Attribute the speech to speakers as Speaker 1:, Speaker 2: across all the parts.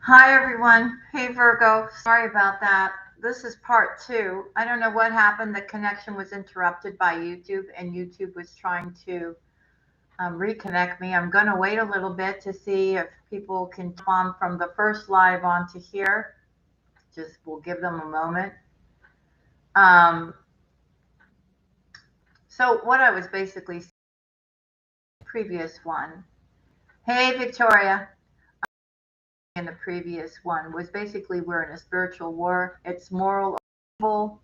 Speaker 1: Hi everyone. Hey Virgo. Sorry about that. This is part two. I don't know what happened. The connection was interrupted by YouTube, and YouTube was trying to reconnect me. I'm going to wait a little bit to see if people can jump on from the first live onto here. Just we'll give them a moment. Um, so what I was basically saying in the previous one. Hey Victoria. In the previous one was basically we're in a spiritual war. It's moral evil.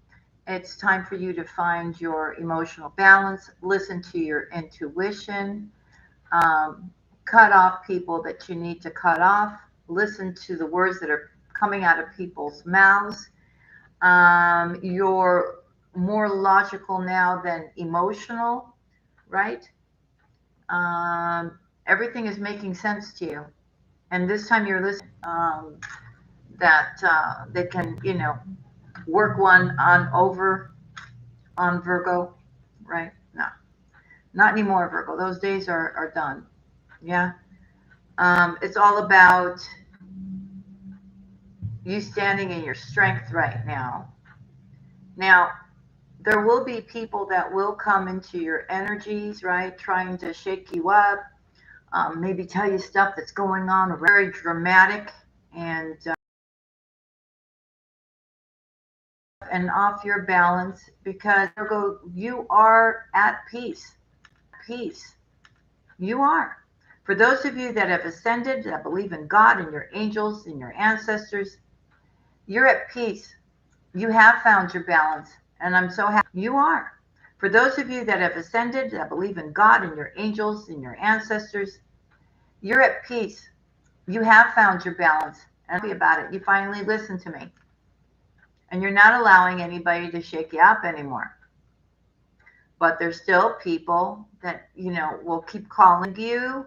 Speaker 1: It's time for you to find your emotional balance, listen to your intuition, um, cut off people that you need to cut off, listen to the words that are coming out of people's mouths. You're more logical now than emotional, right? Everything is making sense to you. And this time you're listening. That they can, work one on over on Virgo, right? No, not anymore, Virgo. Those days are done. Yeah. It's all about you standing in your strength right now. Now, there will be people that will come into your energies, right? Trying to shake you up, maybe tell you stuff that's going on, very dramatic and off your balance because Virgo, you are at peace. Peace. You are. For those of you that have ascended, that believe in God and your angels and your ancestors, you're at peace. You have found your balance. And I'm so happy you are. For those of you that have ascended, that believe in God and your angels and your ancestors, you're at peace. You have found your balance. And I'm happy about it. You finally listened to me. And you're not allowing anybody to shake you up anymore. But there's still people that, will keep calling you,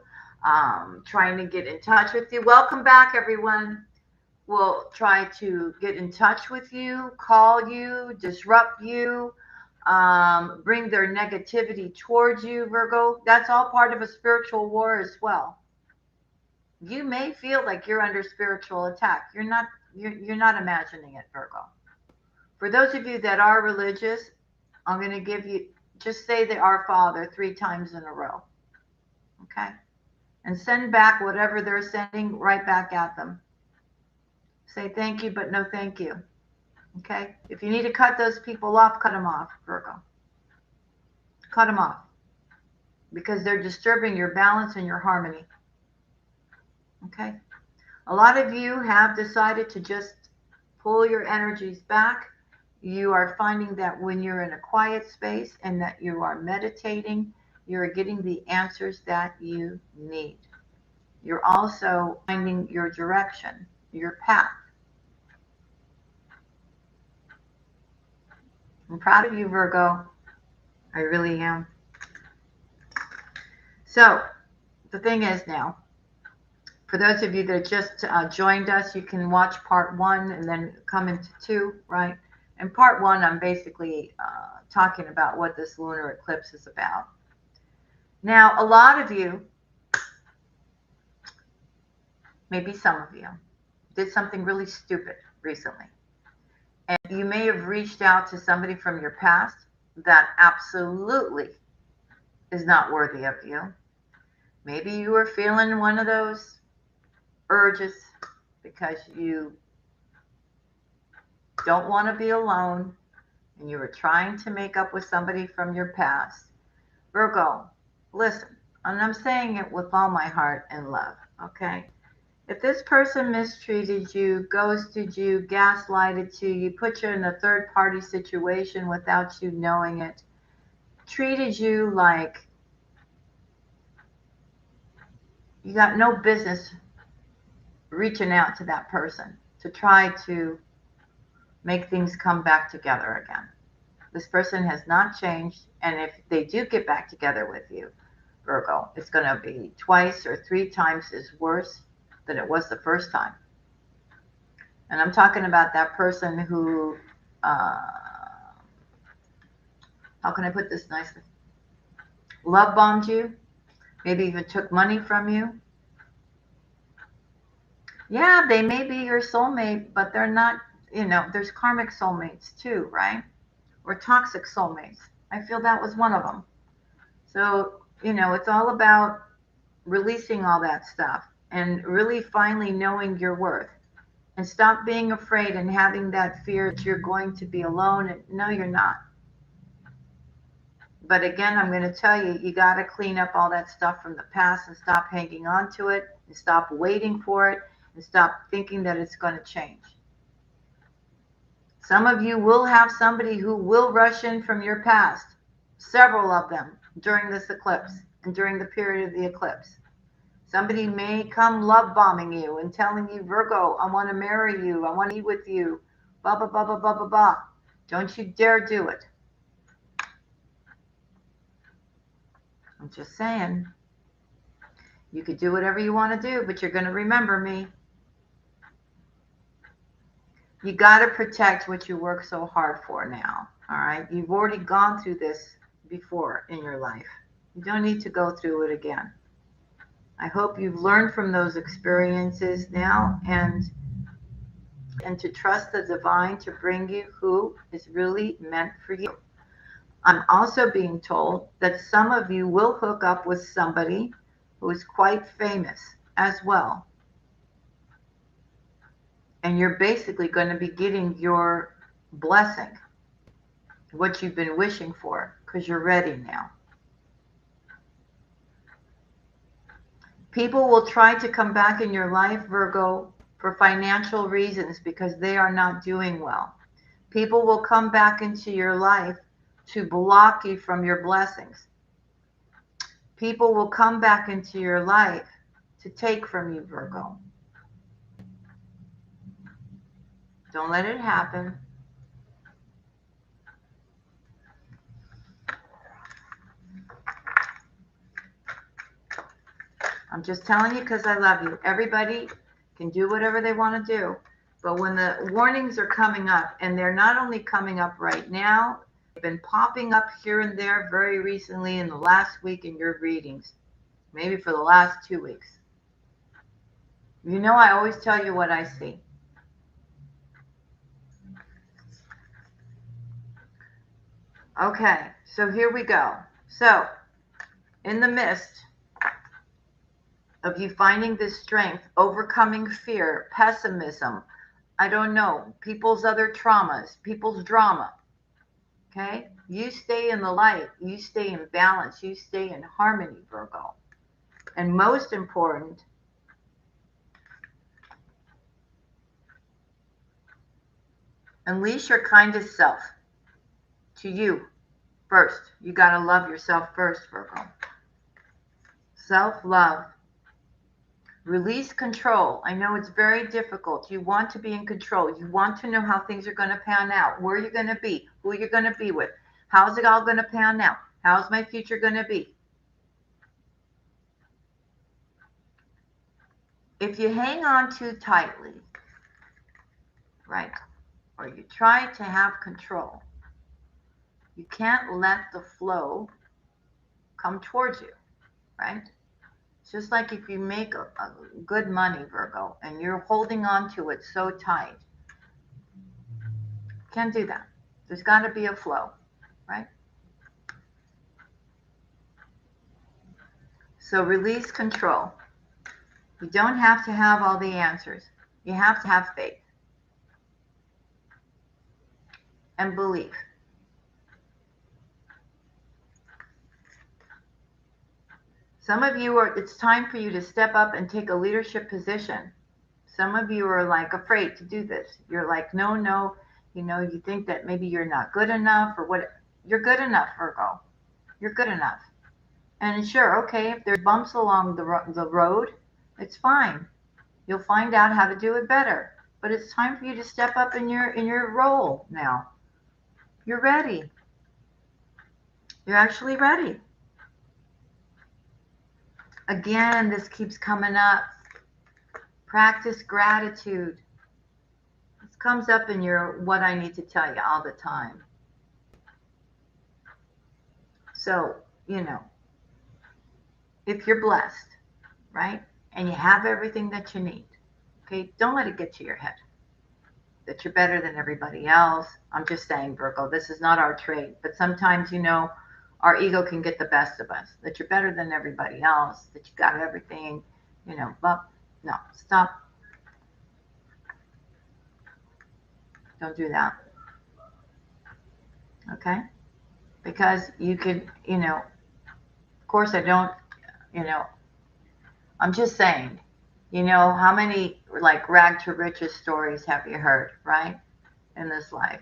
Speaker 1: trying to get in touch with you. Welcome back, everyone. Will try to get in touch with you, call you, disrupt you, bring their negativity towards you, Virgo. That's all part of a spiritual war as well. You may feel like you're under spiritual attack. You're not imagining it, Virgo. For those of you that are religious, I'm going to give you, just say the Our Father 3 times in a row. Okay? And send back whatever they're sending right back at them. Say thank you, but no thank you. Okay? If you need to cut those people off, cut them off, Virgo. Cut them off. Because they're disturbing your balance and your harmony. Okay? A lot of you have decided to just pull your energies back. You are finding that when you're in a quiet space and that you are meditating, you're getting the answers that you need. You're also finding your direction, your path. I'm proud of you, Virgo. I really am. So, the thing is now, for those of you that just joined us, you can watch part one and then come into two, right? In part one, I'm basically talking about what this lunar eclipse is about. Now, a lot of you, maybe some of you, did something really stupid recently. And you may have reached out to somebody from your past that absolutely is not worthy of you. Maybe you were feeling one of those urges because you don't want to be alone and you were trying to make up with somebody from your past. Virgo, listen, and I'm saying it with all my heart and love, okay? If this person mistreated you, ghosted you, gaslighted you, put you in a third party situation without you knowing it, treated you like you got no business reaching out to that person to try to make things come back together again. This person has not changed, and if they do get back together with you, Virgo, it's going to be 2 or 3 times as worse than it was the first time. And I'm talking about that person who, how can I put this nicely? Love bombed you, maybe even took money from you, Yeah, they may be your soulmate, but they're not, there's karmic soulmates too, right? Or toxic soulmates. I feel that was one of them. So, it's all about releasing all that stuff and really finally knowing your worth and stop being afraid and having that fear that you're going to be alone. And no, you're not. But again, I'm going to tell you, you got to clean up all that stuff from the past and stop hanging on to it and stop waiting for it and stop thinking that it's going to change. Some of you will have somebody who will rush in from your past, several of them during this eclipse and during the period of the eclipse. Somebody may come love bombing you and telling you, Virgo, I want to marry you. I want to eat with you. Blah, blah, blah, blah, blah, blah, blah. Don't you dare do it. I'm just saying. You could do whatever you want to do, but you're going to remember me. You got to protect what you work so hard for now. All right. You've already gone through this before in your life. You don't need to go through it again. I hope you've learned from those experiences now and to trust the divine to bring you who is really meant for you. I'm also being told that some of you will hook up with somebody who is quite famous as well. And you're basically going to be getting your blessing, what you've been wishing for, because you're ready now. People will try to come back in your life, Virgo, for financial reasons because they are not doing well. People will come back into your life to block you from your blessings. People will come back into your life to take from you, Virgo. Don't let it happen. I'm just telling you because I love you. Everybody can do whatever they want to do. But when the warnings are coming up, and they're not only coming up right now, they've been popping up here and there very recently in the last week in your readings, maybe for the last 2 weeks. You know, I always tell you what I see. Okay, so here we go. So, in the midst of you finding this strength, overcoming fear, pessimism, I don't know, people's other traumas, people's drama, okay? You stay in the light, you stay in balance, you stay in harmony, Virgo. And most important, unleash your kindest self to you first. You got to love yourself first, Virgo. Self-love. Release control. I know it's very difficult. You want to be in control. You want to know how things are going to pan out, where you're going to be, who you're going to be with. How's it all going to pan out? How's my future going to be? If you hang on too tightly, right, or you try to have control, you can't let the flow come towards you, right? It's just like if you make a good money, Virgo, and you're holding on to it so tight. Can't do that. There's got to be a flow, right? So release control. You don't have to have all the answers. You have to have faith and belief. Some of you it's time for you to step up and take a leadership position. Some of you are like afraid to do this. You're like, no, you think that maybe you're not good enough or what. You're good enough, Virgo. You're good enough. And sure, okay, if there's bumps along the road, it's fine. You'll find out how to do it better. But it's time for you to step up in your role now. You're ready. You're actually ready. Again, this keeps coming up. Practice gratitude. This comes up in your what I need to tell you all the time. So, if you're blessed, right, and you have everything that you need, Okay, don't let it get to your head that you're better than everybody else. I'm just saying, Virgo, this is not our trait, but sometimes, our ego can get the best of us, that you're better than everybody else, that you got everything, but no, stop. Don't do that. Okay? Because you could, of course I don't, I'm just saying, how many like rag to riches stories have you heard, right? In this life.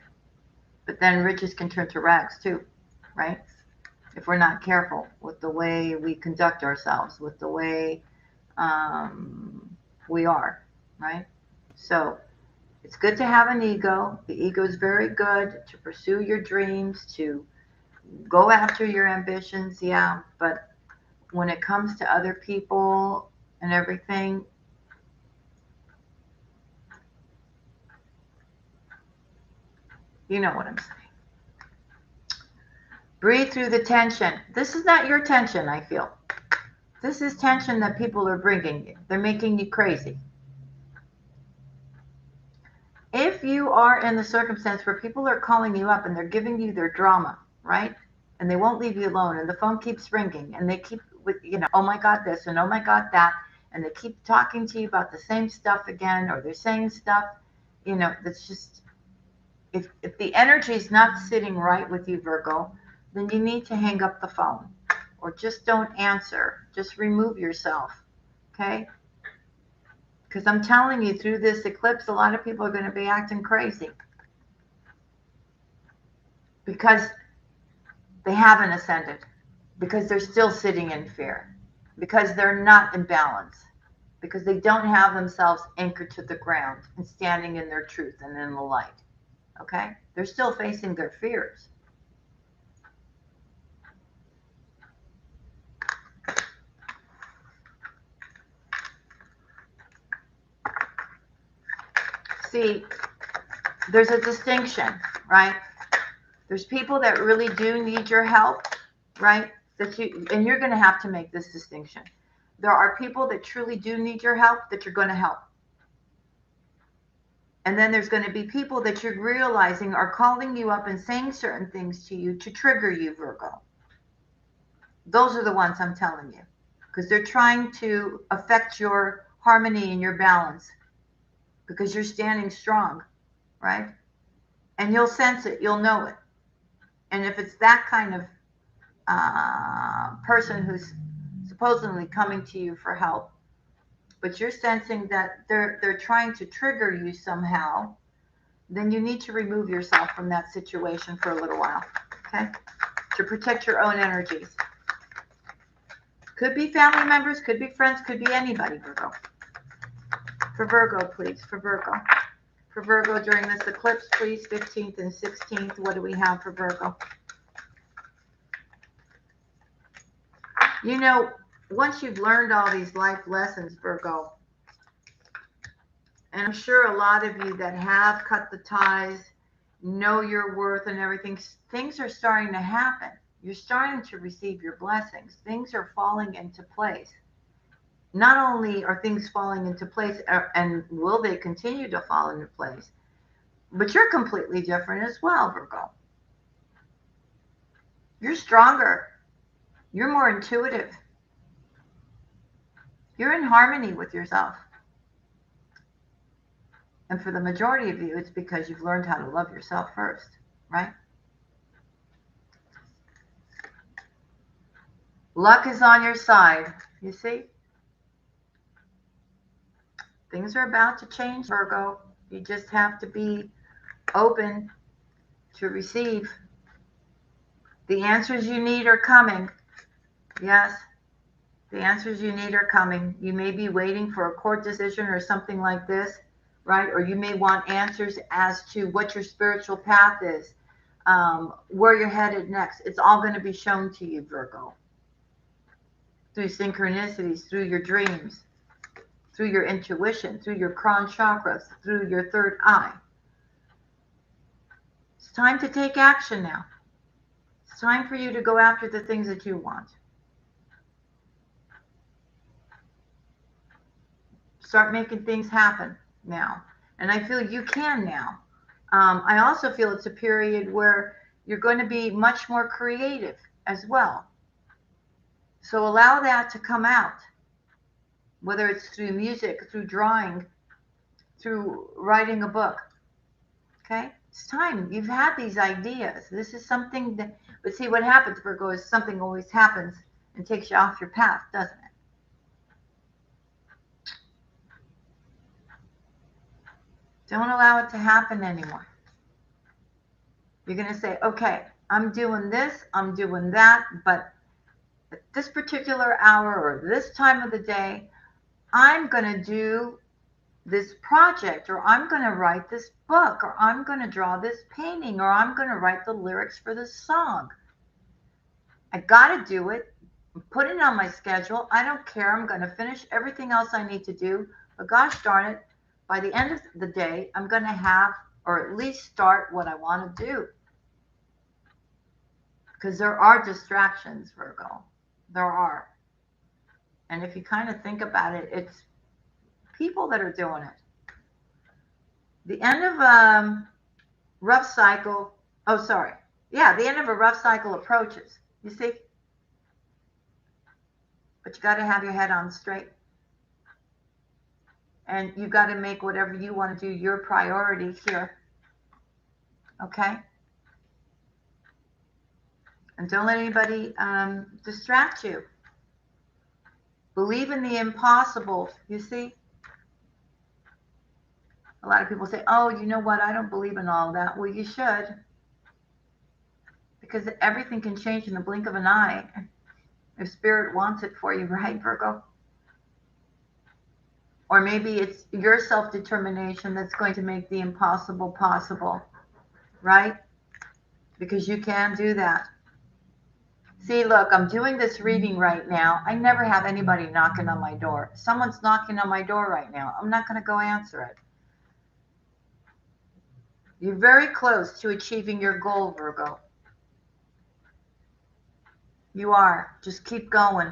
Speaker 1: But then riches can turn to rags too, right? If we're not careful with the way we conduct ourselves, with the way we are, right? So it's good to have an ego. The ego is very good to pursue your dreams, to go after your ambitions, yeah. But when it comes to other people and everything, you know what I'm saying. Breathe through the tension. This is not your tension, I feel. This is tension that people are bringing you. They're making you crazy. If you are in the circumstance where people are calling you up and they're giving you their drama, right? And they won't leave you alone, and the phone keeps ringing, and they keep with, oh my God, this, and oh my God, that, and they keep talking to you about the same stuff again, or they're saying stuff, that's just, if the energy is not sitting right with you, Virgo, then you need to hang up the phone, or just don't answer. Just remove yourself, okay? Because I'm telling you, through this eclipse, a lot of people are going to be acting crazy because they haven't ascended, because they're still sitting in fear, because they're not in balance, because they don't have themselves anchored to the ground and standing in their truth and in the light. Okay? They're still facing their fears. See, there's a distinction, right? There's people that really do need your help, right? And you're going to have to make this distinction. There are people that truly do need your help that you're going to help. And then there's going to be people that you're realizing are calling you up and saying certain things to you to trigger you, Virgo. Those are the ones I'm telling you, because they're trying to affect your harmony and your balance, because you're standing strong, right? And you'll sense it, you'll know it. And if it's that kind of person who's supposedly coming to you for help, but you're sensing that they're trying to trigger you somehow, then you need to remove yourself from that situation for a little while, okay? To protect your own energies. Could be family members, could be friends, could be anybody, Virgo. For Virgo, please, for Virgo. For Virgo during this eclipse, please, 15th and 16th, what do we have for Virgo? Once you've learned all these life lessons, Virgo, and I'm sure a lot of you that have cut the ties, know your worth and everything, things are starting to happen. You're starting to receive your blessings. Things are falling into place. Not only are things falling into place, and will they continue to fall into place, but you're completely different as well, Virgo. You're stronger. You're more intuitive. You're in harmony with yourself. And for the majority of you, it's because you've learned how to love yourself first, right? Luck is on your side, you see? Things are about to change, Virgo. You just have to be open to receive. The answers you need are coming. Yes, the answers you need are coming. You may be waiting for a court decision or something like this, right? Or you may want answers as to what your spiritual path is, where you're headed next. It's all going to be shown to you, Virgo, through synchronicities, through your dreams, through your intuition, through your crown chakras, through your third eye. It's time to take action now. It's time for you to go after the things that you want. Start making things happen now. And I feel you can now. I also feel it's a period where you're going to be much more creative as well. So allow that to come out, whether it's through music, through drawing, through writing a book. Okay? It's time. You've had these ideas. This is something that, but see what happens, Virgo, is something always happens and takes you off your path, doesn't it? Don't allow it to happen anymore. You're going to say, okay, I'm doing this, I'm doing that, but at this particular hour or this time of the day, I'm going to do this project, or I'm going to write this book, or I'm going to draw this painting, or I'm going to write the lyrics for this song. I got to do it. Put it on my schedule. I don't care. I'm going to finish everything else I need to do. But gosh darn it, by the end of the day, I'm going to have, or at least start what I want to do. Because there are distractions, Virgo. There are. And if you kind of think about it, it's people that are doing it. The end of a rough cycle. Oh, sorry. Yeah, the end of a rough cycle approaches. You see? But you got to have your head on straight. And you got to make whatever you want to do your priority here. Okay? And don't let anybody distract you. Believe in the impossible. You see? A lot of people say, oh, you know what? I don't believe in all that. Well, you should. Because everything can change in the blink of an eye. If Spirit wants it for you, right, Virgo? Or maybe it's your self-determination that's going to make the impossible possible, right? Because you can do that. See, look, I'm doing this reading right now. I never have anybody knocking on my door. Someone's knocking on my door right now. I'm not going to go answer it. You're very close to achieving your goal, Virgo. You are. Just keep going.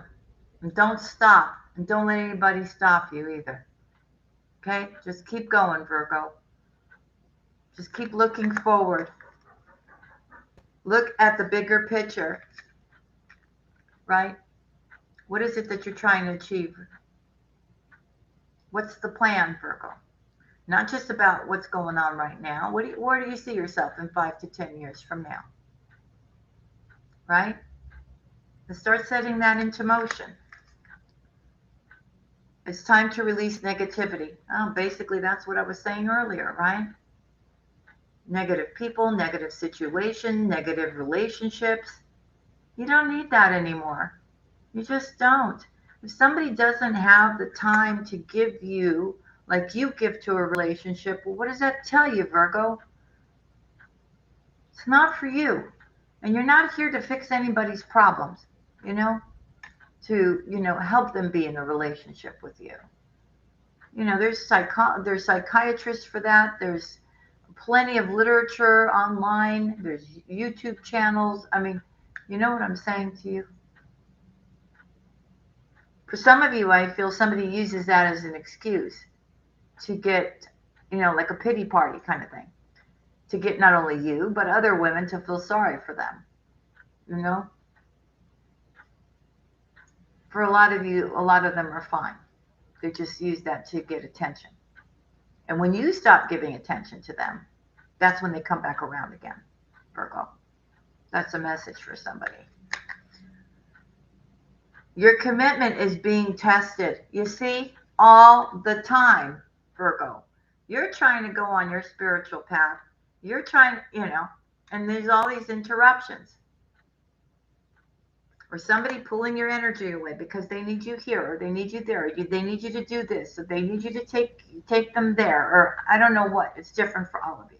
Speaker 1: And don't stop. And don't let anybody stop you either. Okay? Just keep going, Virgo. Just keep looking forward. Look at the bigger picture. Right? What is it that you're trying to achieve? What's the plan, Virgo? Not just about what's going on right now. Where do you see yourself in 5 to 10 years from now? Right? And start setting that into motion. It's time to release negativity. Oh, basically, that's what I was saying earlier, right? Negative people, negative situation, negative relationships. You don't need that anymore. You just don't. If somebody doesn't have the time to give you like you give to a relationship, well, what does that tell you, Virgo? It's not for you. And you're not here to fix anybody's problems, you know, to, help them be in a relationship with you. There's psychiatrists for that. There's plenty of literature online. There's YouTube channels. I mean, you know what I'm saying to you? For some of you, I feel somebody uses that as an excuse to get, like a pity party kind of thing. To get not only you, but other women to feel sorry for them. For a lot of you, a lot of them are fine. They just use that to get attention. And when you stop giving attention to them, that's when they come back around again, Virgo. That's a message for somebody. Your commitment is being tested. You see, all the time, Virgo. You're trying to go on your spiritual path. You're trying, and there's all these interruptions. Or somebody pulling your energy away because they need you here, or they need you there, or they need you to do this, or they need you to take them there, or I don't know what. It's different for all of you.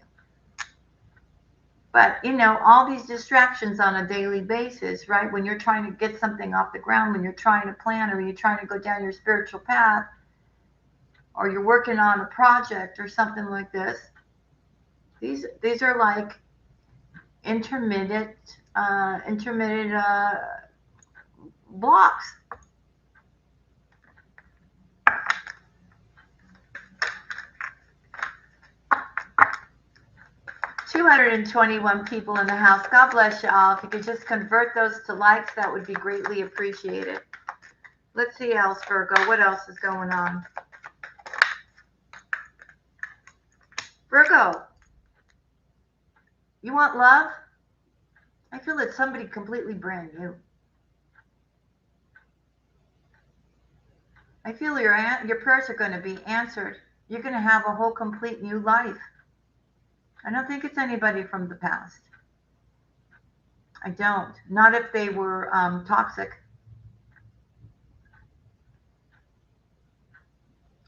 Speaker 1: But, all these distractions on a daily basis, right? When you're trying to get something off the ground, when you're trying to plan, or you're trying to go down your spiritual path, or you're working on a project or something like this, these are like intermittent blocks. 221 people in the house. God bless you all. If you could just convert those to likes, that would be greatly appreciated. Let's see else, Virgo. What else is going on? Virgo, you want love? I feel it's somebody completely brand new. I feel your prayers are going to be answered. You're going to have a whole complete new life. I don't think it's anybody from the past. I don't. Not if they were toxic.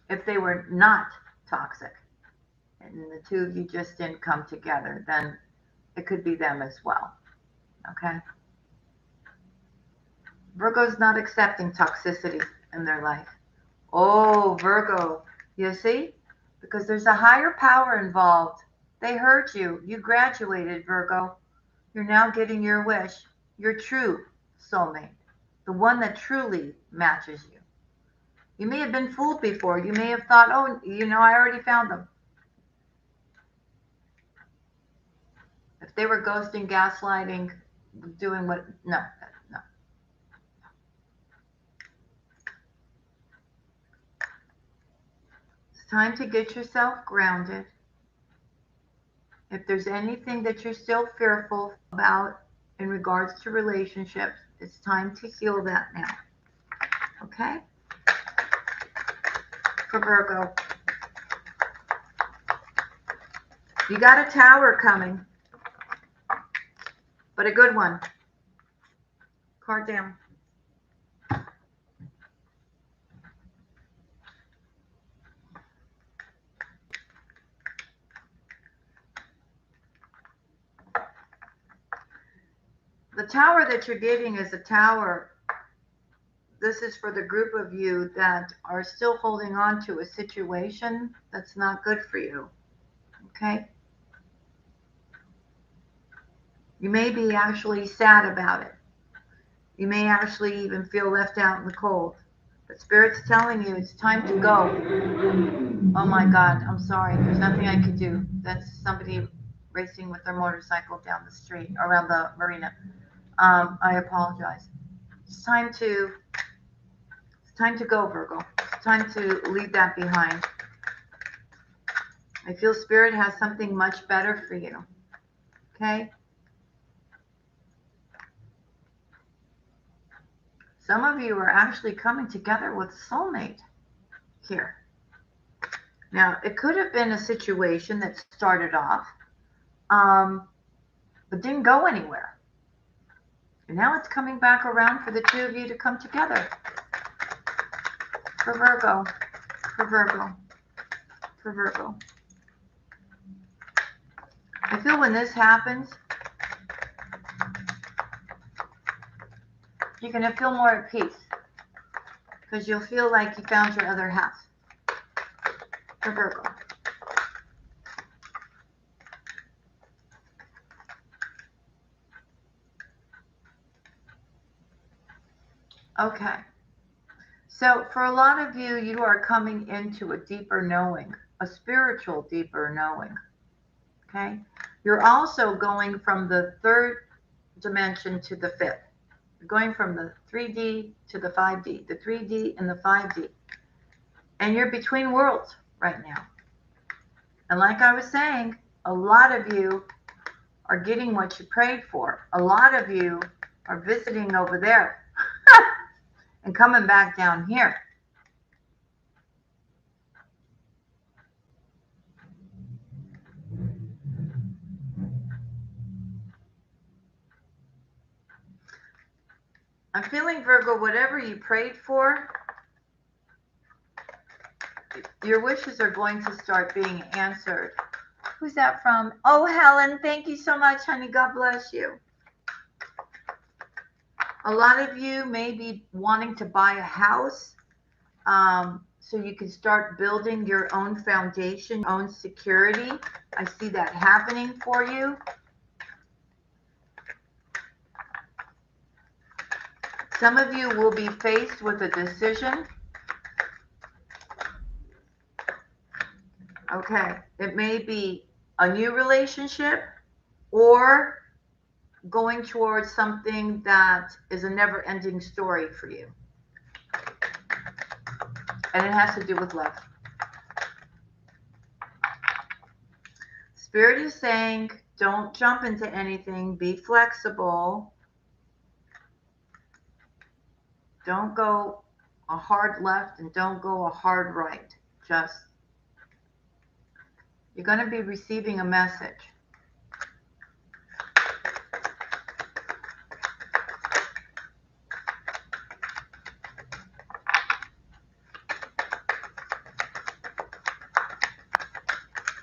Speaker 1: If they were not toxic and the two of you just didn't come together, then it could be them as well. Okay? Virgo's not accepting toxicity in their life. Oh, Virgo, you see? Because there's a higher power involved. They hurt you. You graduated, Virgo. You're now getting your wish. Your true soulmate. The one that truly matches you. You may have been fooled before. You may have thought, oh, I already found them. If they were ghosting, gaslighting, doing what, no. It's time to get yourself grounded. If there's anything that you're still fearful about in regards to relationships, it's time to heal that now. Okay? For Virgo. You got a tower coming, but a good one. Card down. The tower that you're getting is a tower. This is for the group of you that are still holding on to a situation that's not good for you. Okay? You may be actually sad about it. You may actually even feel left out in the cold. But Spirit's telling you it's time to go. Oh my God, I'm sorry. There's nothing I can do. That's somebody racing with their motorcycle down the street, around the marina. I apologize. It's time to go, Virgo. It's time to leave that behind. I feel Spirit has something much better for you. Okay? Some of you are actually coming together with a soulmate here. Now, it could have been a situation that started off, but didn't go anywhere. And now it's coming back around for the two of you to come together. For Virgo, for Virgo, for Virgo. I feel when this happens, you're going to feel more at peace. Because you'll feel like you found your other half. For Virgo. Okay. So for a lot of you, you are coming into a deeper knowing, a spiritual deeper knowing. Okay. You're also going from the third dimension to the fifth. You're going from the 3D to the 5D, the 3D and the 5D. And you're between worlds right now. And like I was saying, a lot of you are getting what you prayed for. A lot of you are visiting over there and coming back down here. I'm feeling, Virgo, whatever you prayed for, your wishes are going to start being answered. Who's that from? Oh, Helen, thank you so much, honey. God bless you. A lot of you may be wanting to buy a house so you can start building your own foundation, your own security. I see that happening for you. Some of you will be faced with a decision. Okay, it may be a new relationship or going towards something that is a never-ending story for you. And it has to do with love. Spirit is saying, don't jump into anything. Be flexible. Don't go a hard left and don't go a hard right. Just, you're going to be receiving a message.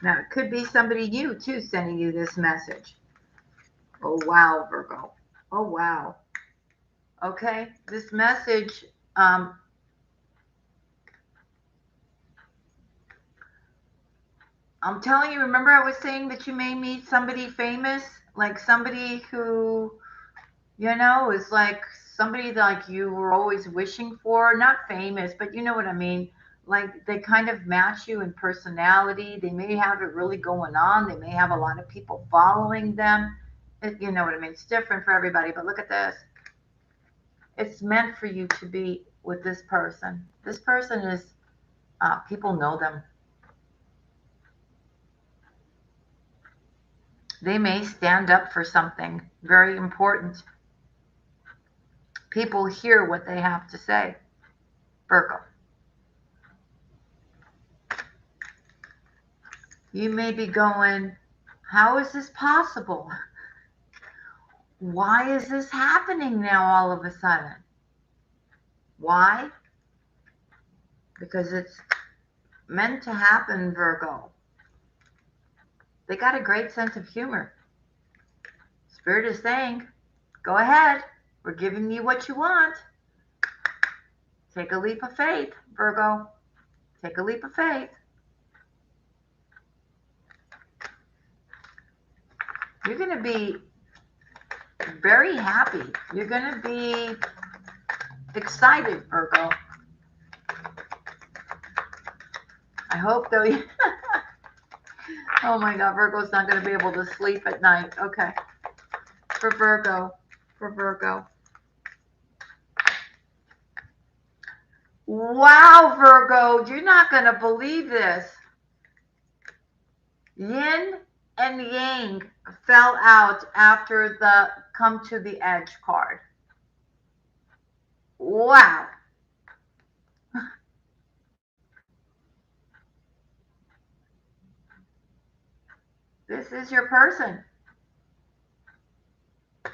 Speaker 1: Now, it could be somebody you, too, sending you this message. Oh, wow, Virgo. Oh, wow. Okay, this message, I'm telling you, remember I was saying that you may meet somebody famous, like somebody who, you know, is like somebody like you were always wishing for. Not famous, but you know what I mean. Like they kind of match you in personality. They may have it really going on. They may have a lot of people following them. You know what I mean? It's different for everybody, but look at this. It's meant for you to be with this person. This person is, people know them. They may stand up for something very important. People hear what they have to say. Virgo. You may be going, how is this possible? Why is this happening now all of a sudden? Why? Because it's meant to happen, Virgo. They got a great sense of humor. Spirit is saying, go ahead. We're giving you what you want. Take a leap of faith, Virgo. Take a leap of faith. You're going to be very happy. You're going to be excited, Virgo. I hope, though. Oh my God, Virgo's not going to be able to sleep at night. Okay. For Virgo. For Virgo. Wow, Virgo. You're not going to believe this. Yin and Yang fell out after the come to the edge card. Wow. This is your person. It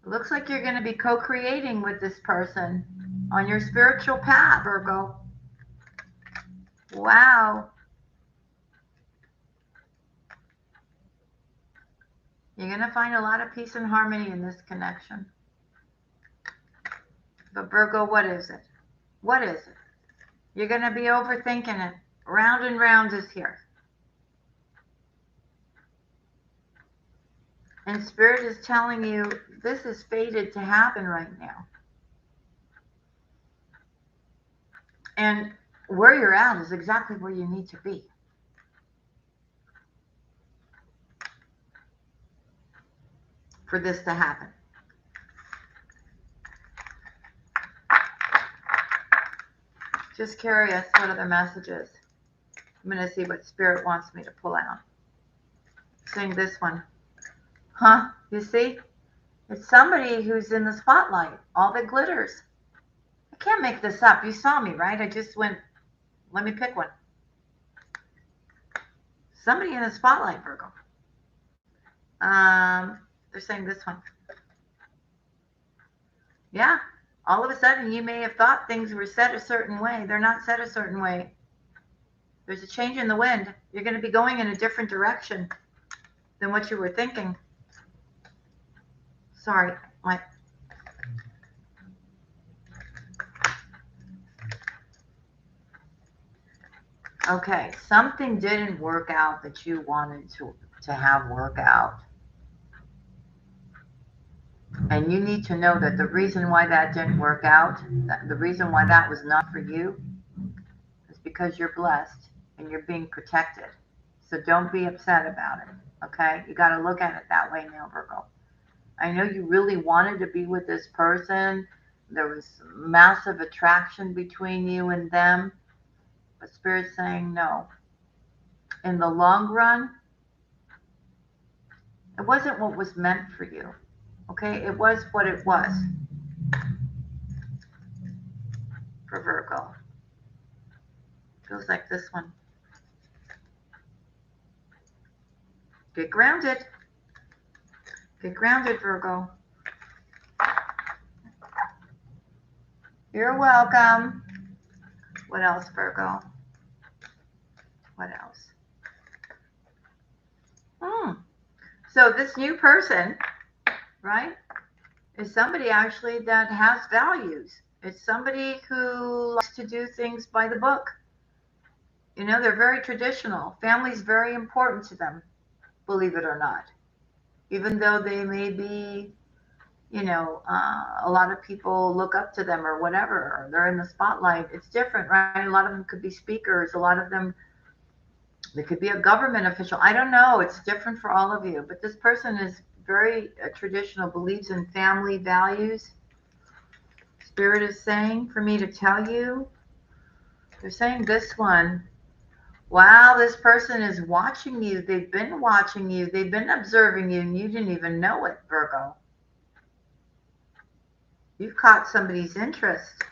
Speaker 1: looks like you're going to be co-creating with this person on your spiritual path, Virgo. Wow. You're going to find a lot of peace and harmony in this connection. But Virgo, what is it? What is it? You're going to be overthinking it. Round and round is here. And Spirit is telling you this is fated to happen right now. And where you're at is exactly where you need to be. For this to happen. Just curious what other messages. I'm going to see what Spirit wants me to pull out. Seeing this one. Huh? You see? It's somebody who's in the spotlight. All that glitters. I can't make this up. You saw me, right? I just went, let me pick one. Somebody in the spotlight, Virgo. They're saying this one. Yeah. All of a sudden, you may have thought things were set a certain way. They're not set a certain way. There's a change in the wind. You're going to be going in a different direction than what you were thinking. Sorry. Okay. Something didn't work out that you wanted to have work out. And you need to know that the reason why that didn't work out, the reason why that was not for you, is because you're blessed and you're being protected. So don't be upset about it, okay? You got to look at it that way now, Virgo. I know you really wanted to be with this person. There was massive attraction between you and them, but Spirit's saying no. In the long run, it wasn't what was meant for you, okay? It was what it was for Virgo. Feels like this one. Get grounded. Get grounded, Virgo. You're welcome. What else, Virgo? What else? So this new person, right, is somebody actually that has values. It's somebody who likes to do things by the book. You know, they're very traditional. Family's very important to them, believe it or not. Even though they may be, you know, a lot of people look up to them or whatever, or they're in the spotlight. It's different, right? A lot of them could be speakers. A lot of them, they could be a government official. I don't know. It's different for all of you. But this person is very traditional, believes in family values. Spirit is saying for me to tell you, they're saying this one, wow, this person is watching you. They've been watching you. They've been observing you, and you didn't even know it, Virgo. You've caught somebody's interest.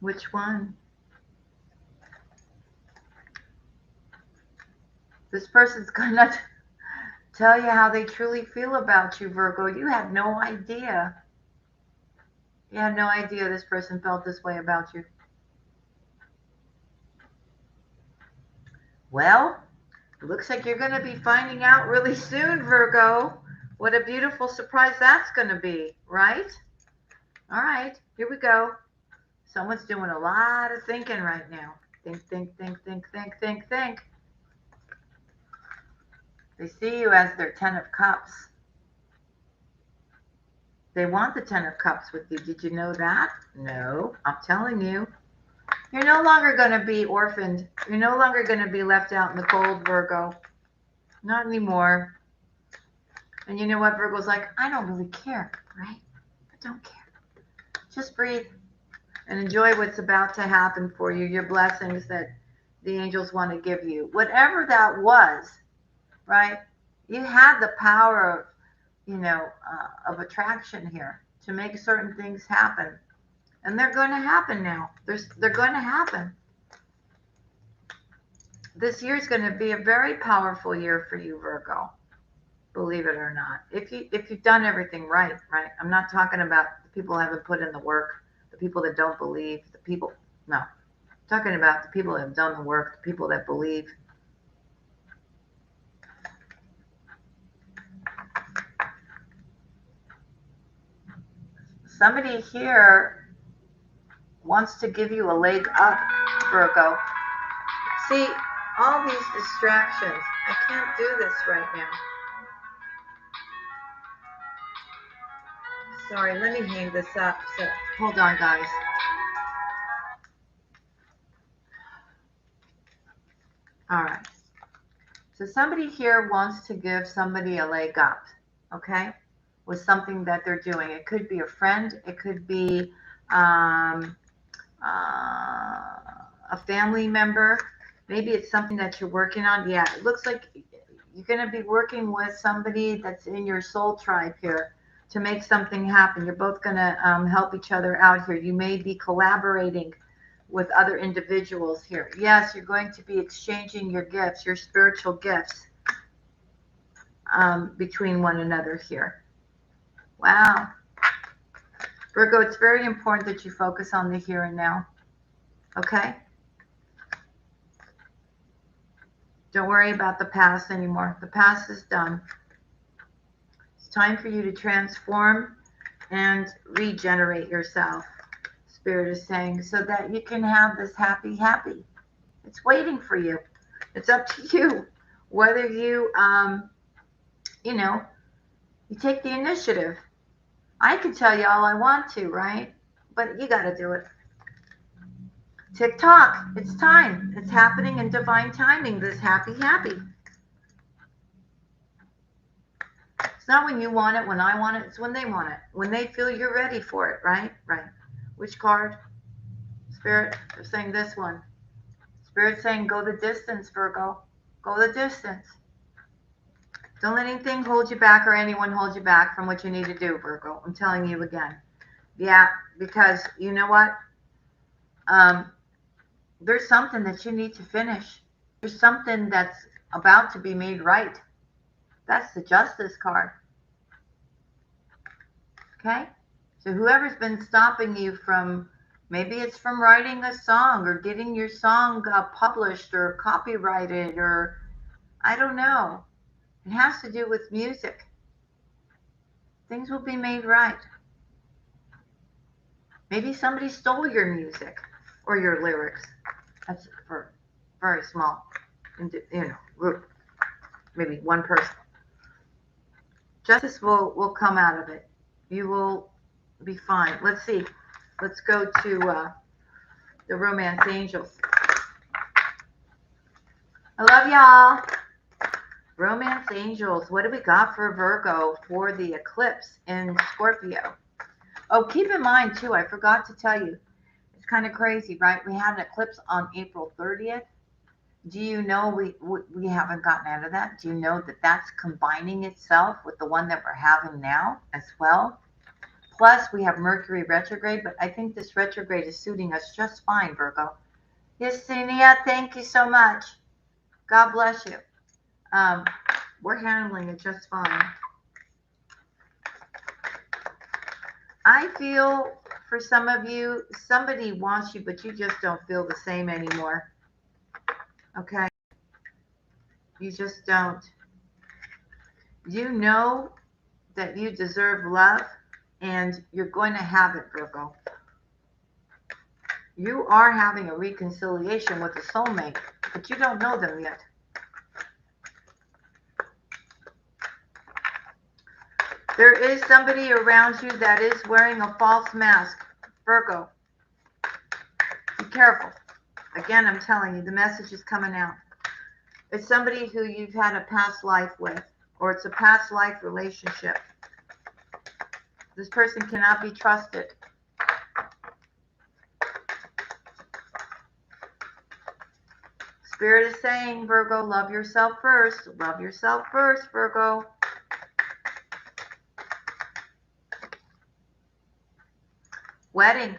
Speaker 1: Which one? This person's going to tell you how they truly feel about you, Virgo. You had no idea. You had no idea this person felt this way about you. Well, it looks like you're going to be finding out really soon, Virgo. What a beautiful surprise that's going to be, right? All right, here we go. Someone's doing a lot of thinking right now. Think, think, think, think, think, think, think. They see you as their 10 of Cups. They want the 10 of Cups with you. Did you know that? No, I'm telling you. You're no longer going to be orphaned. You're no longer going to be left out in the cold, Virgo. Not anymore. And you know what? Virgo's like, I don't really care, right? I don't care. Just breathe and enjoy what's about to happen for you, your blessings that the angels want to give you. Whatever that was, right? You had the power of, you know, of attraction here to make certain things happen. And they're going to happen now. They're going to happen. This year is going to be a very powerful year for you, Virgo. Believe it or not. If you've done everything right, right? I'm not talking about the people who haven't put in the work, the people that don't believe, the people. No. I'm talking about the people that have done the work, the people that believe. Somebody here wants to give you a leg up, Virgo. See, all these distractions. I can't do this right now. Sorry, let me hang this up. So, hold on, guys. All right. So somebody here wants to give somebody a leg up, okay, with something that they're doing. It could be a friend. It could be a family member. Maybe it's something that you're working on. Yeah, it looks like you're going to be working with somebody that's in your soul tribe here to make something happen. You're both going to help each other out here. You may be collaborating with other individuals here. Yes, you're going to be exchanging your gifts, your spiritual gifts between one another here. Wow. Virgo, it's very important that you focus on the here and now. Okay? Don't worry about the past anymore. The past is done. It's time for you to transform and regenerate yourself, Spirit is saying, so that you can have this happy. It's waiting for you. It's up to you whether you, you know, you take the initiative. I could tell you all I want to, right? But you got to do it. Tick-tock, it's time. It's happening in divine timing, this happy. It's not when you want it, when I want it, it's when they want it. When they feel you're ready for it, right? Right. Which card? Spirit, they're saying this one. Spirit saying go the distance, Virgo. Go the distance. Don't let anything hold you back or anyone hold you back from what you need to do, Virgo. I'm telling you again. Yeah, because you know what? There's something that you need to finish. There's something that's about to be made right. That's the Justice card. Okay? So whoever's been stopping you from, maybe it's from writing a song or getting your song published or copyrighted, or I don't know. It has to do with music. Things will be made right. Maybe somebody stole your music or your lyrics. That's for very small, group. Maybe one person. Justice will come out of it. You will be fine. Let's see. Let's go to the romance angels. I love y'all. Romance angels. What do we got for Virgo for the eclipse in Scorpio? Oh, keep in mind too, I forgot to tell you. It's kind of crazy, right? We had an eclipse on April 30th. Do you know we haven't gotten out of that? Do you know that that's combining itself with the one that we're having now as well? Plus, we have Mercury retrograde, but I think this retrograde is suiting us just fine, Virgo. Yesenia, thank you so much. God bless you. We're handling it just fine. I feel for some of you, somebody wants you, but you just don't feel the same anymore. Okay? You just don't. You know that you deserve love, and you're going to have it, Virgo. You are having a reconciliation with a soulmate, but you don't know them yet. There is somebody around you that is wearing a false mask, Virgo. Be careful. Again, I'm telling you, the message is coming out. It's somebody who you've had a past life with, or it's a past life relationship. This person cannot be trusted. Spirit is saying, Virgo, love yourself first. Love yourself first, Virgo. Wedding.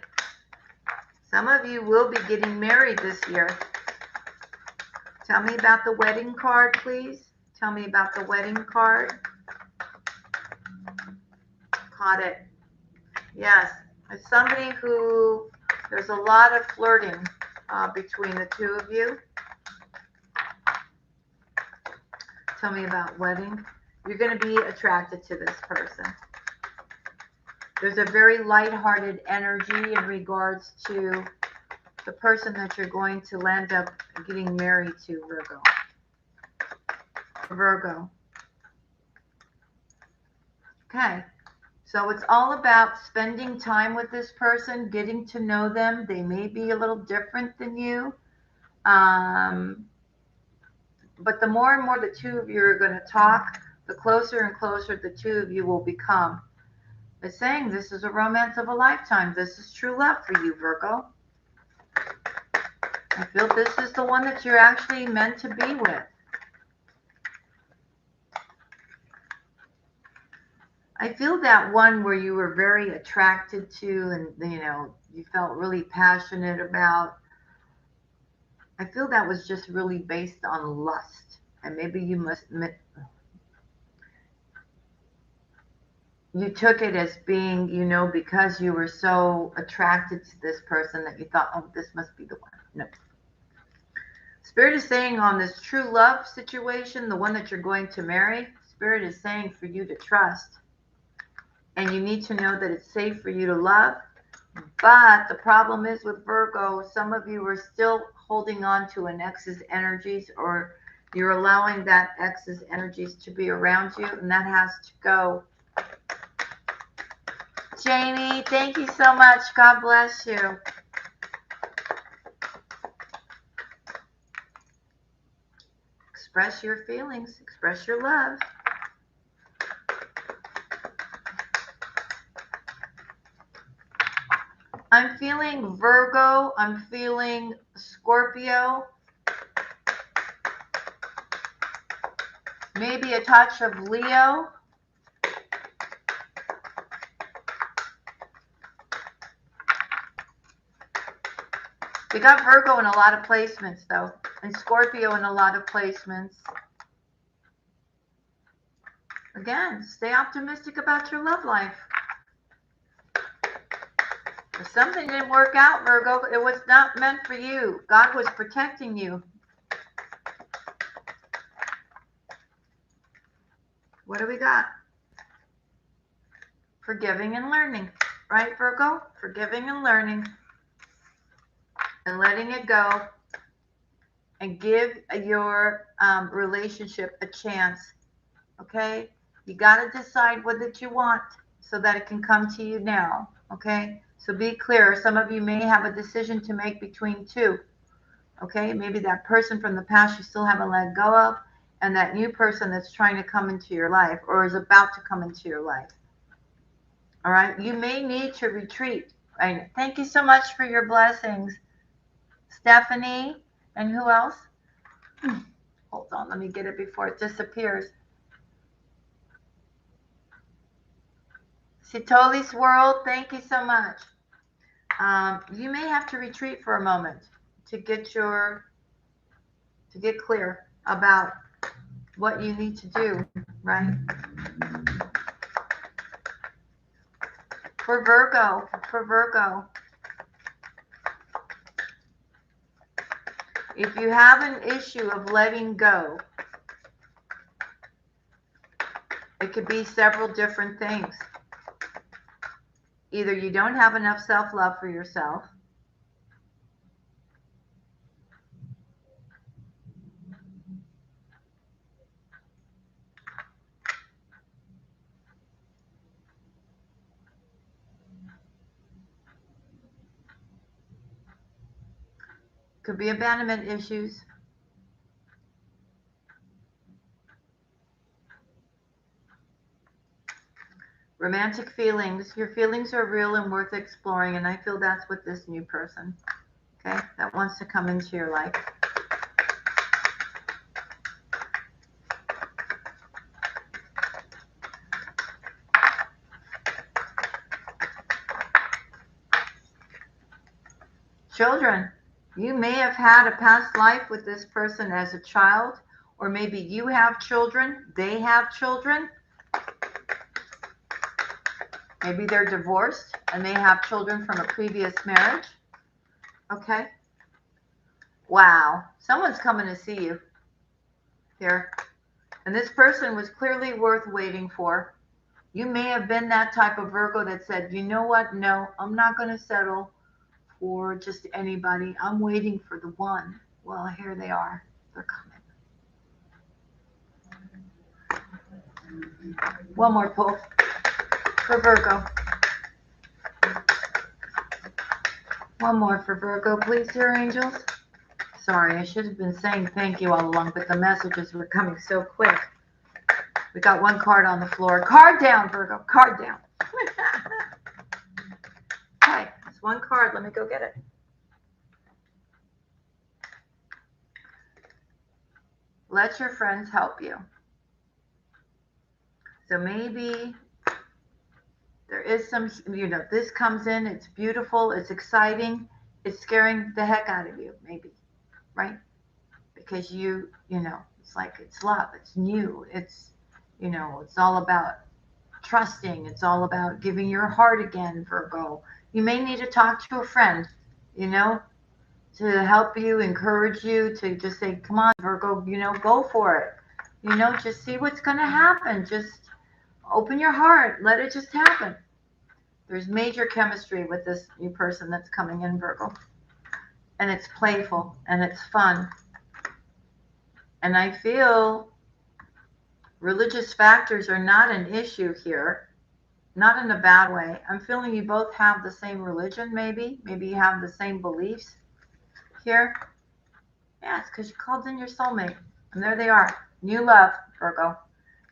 Speaker 1: Some of you will be getting married this year. Tell me about the wedding card, please. Tell me about the wedding card. Caught it. Yes. It's somebody who, there's a lot of flirting between the two of you. Tell me about wedding. You're going to be attracted to this person. There's a very lighthearted energy in regards to the person that you're going to land up getting married to, Virgo. Virgo. Okay. So it's all about spending time with this person, getting to know them. They may be a little different than you. But the more and more the two of you are going to talk, the closer and closer the two of you will become. It's saying this is a romance of a lifetime. This is true love for you, Virgo. I feel this is the one that you're actually meant to be with. I feel that one where you were very attracted to and, you felt really passionate about. I feel that was just really based on lust. And maybe you took it as being, because you were so attracted to this person that you thought, oh, this must be the one. No. Spirit is saying on this true love situation, the one that you're going to marry, Spirit is saying for you to trust. And you need to know that it's safe for you to love. But the problem is with Virgo, some of you are still holding on to an ex's energies, or you're allowing that ex's energies to be around you, and that has to go. Jamie, thank you so much. God bless you. Express your feelings. Express your love. I'm feeling Virgo. I'm feeling Scorpio. Maybe a touch of Leo. We got Virgo in a lot of placements, though, and Scorpio in a lot of placements. Again, stay optimistic about your love life. If something didn't work out, Virgo, it was not meant for you. God was protecting you. What do we got? Forgiving and learning. Right, Virgo? Forgiving and learning. And letting it go. And give your relationship a chance. Okay? You got to decide what that you want so that it can come to you now. Okay? So be clear. Some of you may have a decision to make between two. Okay? Maybe that person from the past you still haven't let go of, and that new person that's trying to come into your life or is about to come into your life. All right? You may need to retreat. Right? Thank you so much for your blessings, Stephanie. And who else? Hold on. Let me get it before it disappears. Sitoli's World, thank you so much. You may have to retreat for a moment to get clear about what you need to do, right? For Virgo, if you have an issue of letting go, it could be several different things. Either you don't have enough self-love for yourself, could be abandonment issues, romantic feelings. Your feelings are real and worth exploring, and I feel that's what this new person, okay, that wants to come into your life. Children, you may have had a past life with this person as a child, or maybe you have children, they have children. Maybe they're divorced and they have children from a previous marriage. Okay. Wow. Someone's coming to see you here. And this person was clearly worth waiting for. You may have been that type of Virgo that said, you know what? No, I'm not going to settle for just anybody. I'm waiting for the one. Well, here they are. They're coming. One more pull for Virgo. One more for Virgo, please, dear angels. Sorry, I should have been saying thank you all along, but the messages were coming so quick. We got one card on the floor. Card down, Virgo. Card down. Okay, it's one card. Let me go get it. Let your friends help you. So maybe there is some, this comes in, it's beautiful, it's exciting, it's scaring the heck out of you, maybe, right? Because it's like it's love, it's new, it's, it's all about trusting, it's all about giving your heart again, Virgo. You may need to talk to a friend, to help you, encourage you, to just say, come on, Virgo, go for it. Just see what's going to happen. Just open your heart. Let it just happen. There's major chemistry with this new person that's coming in, Virgo. And it's playful and it's fun. And I feel religious factors are not an issue here. Not in a bad way. I'm feeling you both have the same religion, maybe. Maybe you have the same beliefs here. Yeah, it's because you called in your soulmate. And there they are. New love, Virgo.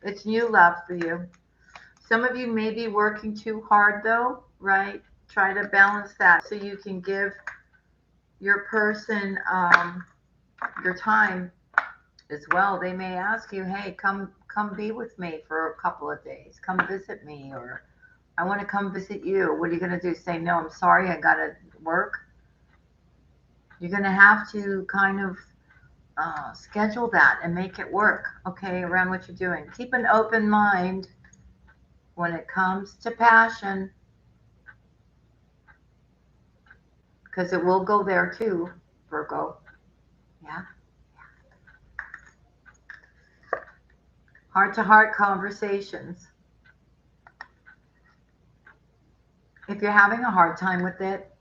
Speaker 1: It's new love for you. Some of you may be working too hard, though, right? Try to balance that so you can give your person your time as well. They may ask you, hey, come be with me for a couple of days. Come visit me, or I want to come visit you. What are you going to do? Say, no, I'm sorry, I got to work. You're going to have to kind of schedule that and make it work, okay, around what you're doing. Keep an open mind when it comes to passion, because it will go there too, Virgo. Yeah. Heart-to-heart conversations. If you're having a hard time with it,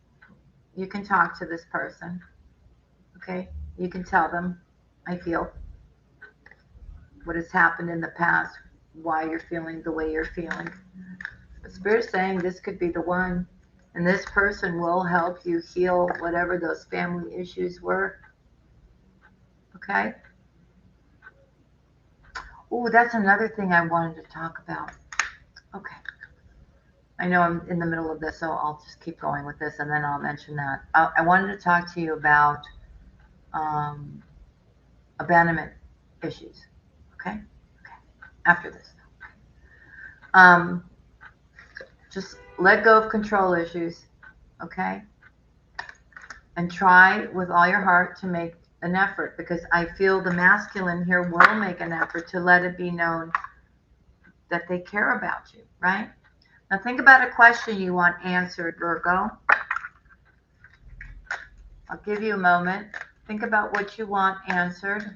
Speaker 1: you can talk to this person, okay? You can tell them, I feel what has happened in the past, why you're feeling the way you're feeling. But Spirit's saying this could be the one, and this person will help you heal whatever those family issues were, okay? Oh, that's another thing I wanted to talk about. Okay. I know I'm in the middle of this, so I'll just keep going with this, and then I'll mention that. I wanted to talk to you about abandonment issues. Okay? Okay. After this. Just let go of control issues. Okay? And try with all your heart to make an effort, because I feel the masculine here will make an effort to let it be known that they care about you, right? Now think about a question you want answered, Virgo. I'll give you a moment. Think about what you want answered.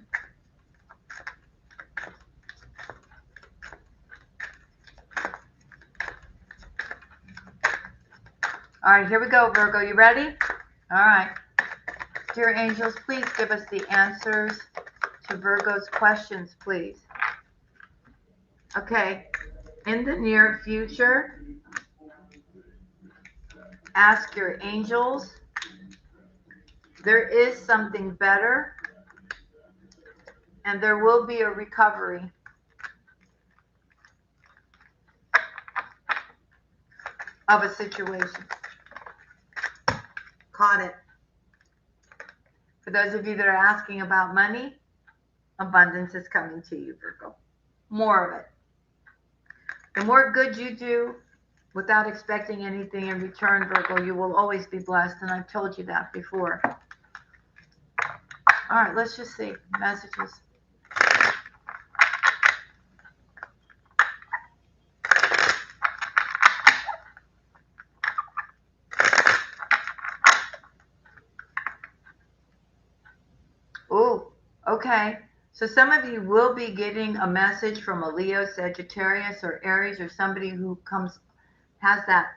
Speaker 1: All right, here we go, Virgo. You ready? All right. Dear angels, please give us the answers to Virgo's questions, please. Okay. In the near future, ask your angels. There is something better, and there will be a recovery. Of a situation. Caught it. For those of you that are asking about money, abundance is coming to you, Virgo. More of it. The more good you do without expecting anything in return, Virgo, you will always be blessed, and I've told you that before. All right, let's just see. Messages. Oh, okay. So some of you will be getting a message from a Leo, Sagittarius, or Aries, or somebody who has that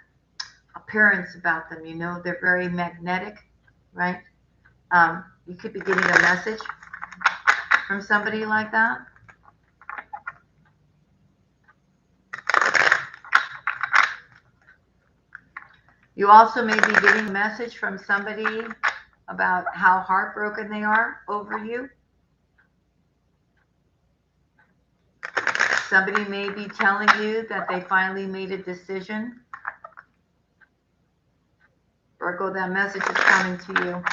Speaker 1: appearance about them. You know, they're very magnetic, right? You could be getting a message from somebody like that. You also may be getting a message from somebody about how heartbroken they are over you. Somebody may be telling you that they finally made a decision. Virgo, that message is coming to you.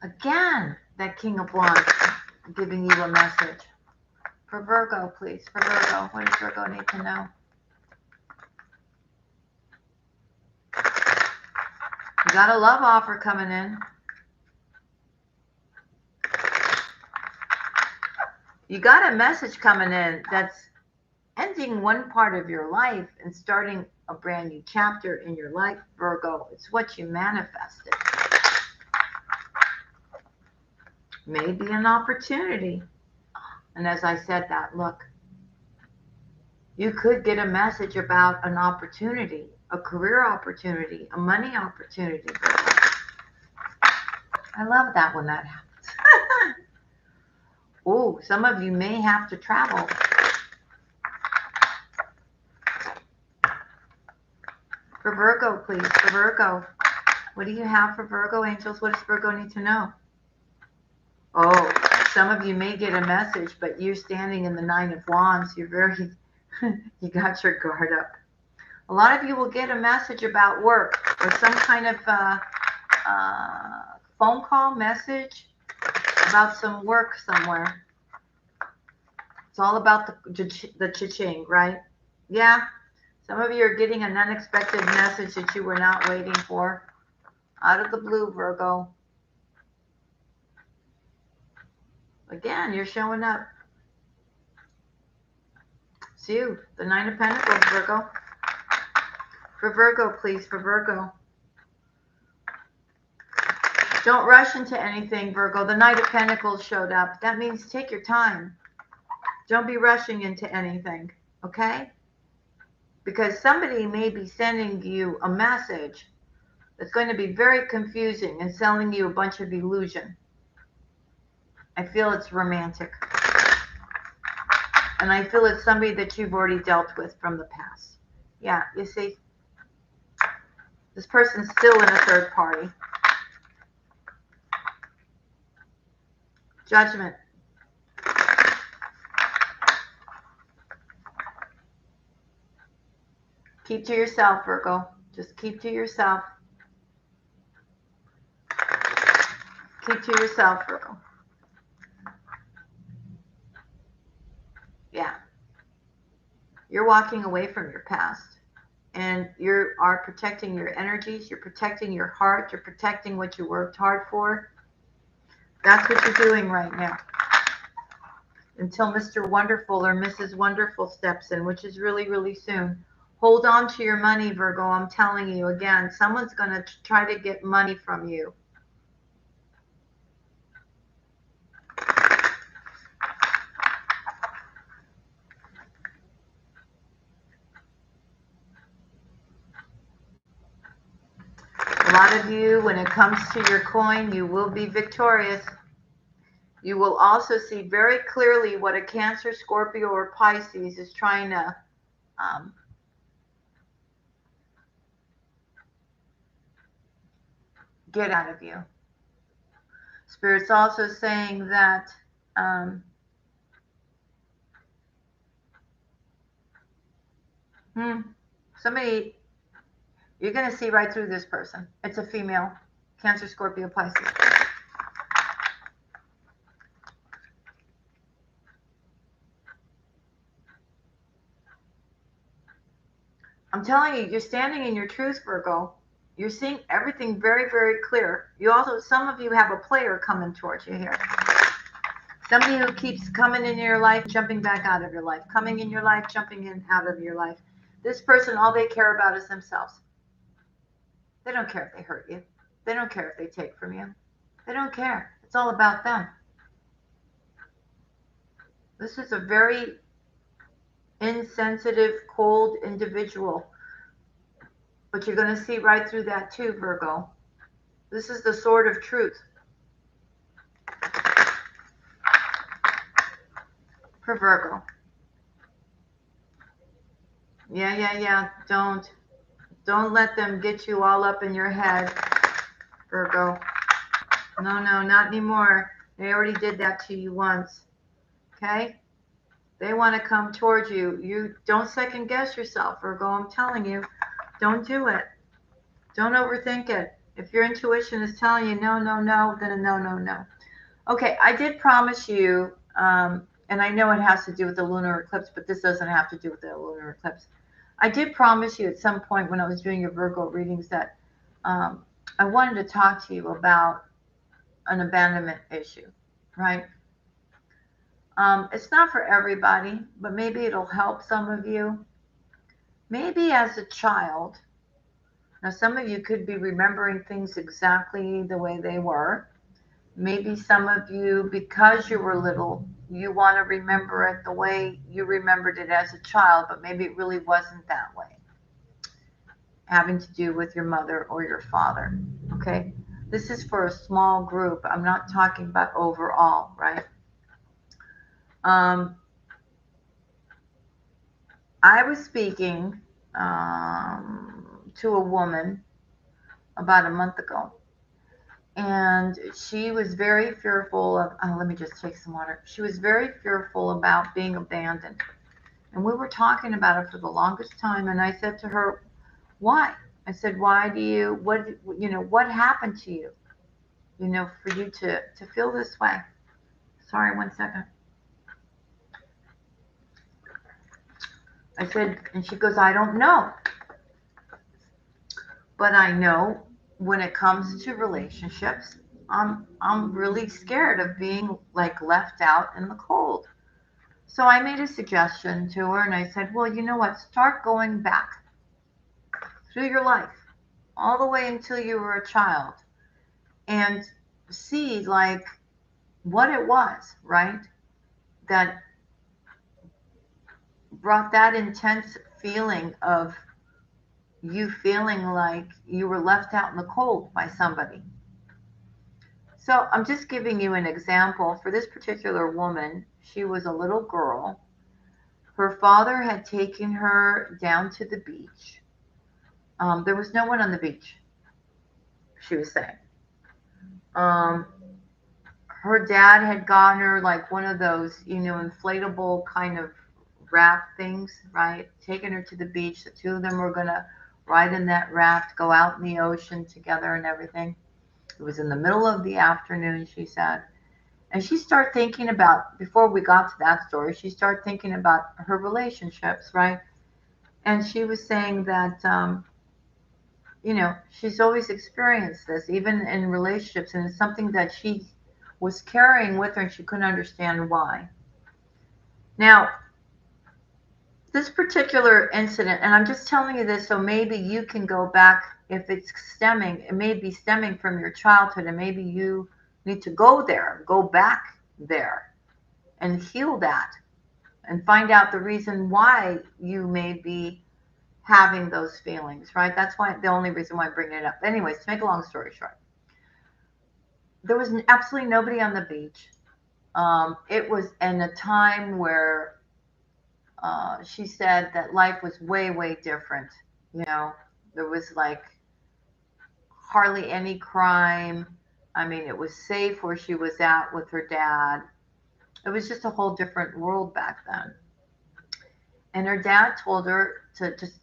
Speaker 1: Again, that King of Wands giving you a message. For Virgo, please. For Virgo, what does Virgo need to know? You got a love offer coming in. You got a message coming in that's ending one part of your life and starting a brand new chapter in your life, Virgo. It's what you manifested. Maybe an opportunity. And as I said that, look, you could get a message about an opportunity, a career opportunity, a money opportunity, Virgo. I love that when that happens. Oh, some of you may have to travel. For Virgo, please. For Virgo. What do you have for Virgo, angels? What does Virgo need to know? Oh, some of you may get a message, but you're standing in the Nine of Wands. You're very, you got your guard up. A lot of you will get a message about work or some kind of phone call message about some work somewhere. It's all about the cha-ching, right? Yeah. Some of you are getting an unexpected message that you were not waiting for. Out of the blue, Virgo. Again, you're showing up. It's you, the Nine of Pentacles, Virgo. For Virgo, please, for Virgo. Don't rush into anything, Virgo. The Knight of Pentacles showed up. That means take your time. Don't be rushing into anything, okay? Because somebody may be sending you a message that's going to be very confusing and selling you a bunch of illusion. I feel it's romantic. And I feel it's somebody that you've already dealt with from the past. Yeah, you see? This person's still in a third party. Judgment. Keep to yourself, Virgo. Just keep to yourself. Keep to yourself, Virgo. Yeah. You're walking away from your past. And you are protecting your energies. You're protecting your heart. You're protecting what you worked hard for. That's what you're doing right now. Until Mr. Wonderful or Mrs. Wonderful steps in, which is really, really soon. Hold on to your money, Virgo. I'm telling you again, someone's going to try to get money from you. A lot of you, when it comes to your coin, you will be victorious. You will also see very clearly what a Cancer, Scorpio, or Pisces is trying to get out of you. Spirit's also saying that somebody, you're going to see right through this person. It's a female, Cancer, Scorpio, Pisces. I'm telling you, you're standing in your truth, Virgo. You're seeing everything very, very clear. You also, some of you have a player coming towards you here. Somebody who keeps coming in your life, jumping back out of your life, coming in your life, jumping in out of your life. This person, all they care about is themselves. They don't care if they hurt you. They don't care if they take from you. They don't care. It's all about them. This is a very insensitive, cold individual. But you're going to see right through that too, Virgo. This is the sword of truth. For Virgo. Yeah. Don't let them get you all up in your head, Virgo. No, not anymore. They already did that to you once. Okay? They want to come towards you. You don't second guess yourself, Virgo. I'm telling you, don't do it. Don't overthink it. If your intuition is telling you no, then a no. Okay, I did promise you, and I know it has to do with the lunar eclipse, but this doesn't have to do with the lunar eclipse. I did promise you at some point when I was doing your Virgo readings that I wanted to talk to you about an abandonment issue, right? It's not for everybody, but maybe it'll help some of you. Maybe as a child, now some of you could be remembering things exactly the way they were. Maybe some of you, because you were little, you want to remember it the way you remembered it as a child, but maybe it really wasn't that way. Having to do with your mother or your father, okay? This is for a small group. I'm not talking about overall, right? I was speaking to a woman about a month ago, And she was very fearful of, oh, let me just take some water. She was very fearful about being abandoned. And we were talking about it for the longest time. And I said to her, why? I said, why do you, what happened to you, for you to feel this way? Sorry, 1 second. I said, and she goes, I don't know. But I know when it comes to relationships, I'm really scared of being like left out in the cold. So I made a suggestion to her and I said, well, you know what? Start going back through your life all the way until you were a child and see like what it was, right? That brought that intense feeling of you feeling like you were left out in the cold by somebody. So I'm just giving you an example. For this particular woman, she was a little girl. Her father had taken her down to the beach. There was no one on the beach, she was saying. Her dad had gotten her like one of those, inflatable kind of raft things, right? Taking her to the beach. The two of them were going to ride in that raft, go out in the ocean together and everything. It was in the middle of the afternoon, she said. And she started thinking about, before we got to that story, she started thinking about her relationships, right? And she was saying that, she's always experienced this, even in relationships. And it's something that she was carrying with her and she couldn't understand why. Now, this particular incident, and I'm just telling you this so maybe you can go back, if it's stemming, it may be stemming from your childhood, and maybe you need to go back there and heal that and find out the reason why you may be having those feelings, right? That's why the only reason why I'm bringing it up. Anyways, to make a long story short, there was absolutely nobody on the beach. It was in a time where she said that life was way, way different. There was like hardly any crime. I mean, it was safe where she was at with her dad. It was just a whole different world back then. And her dad told her to just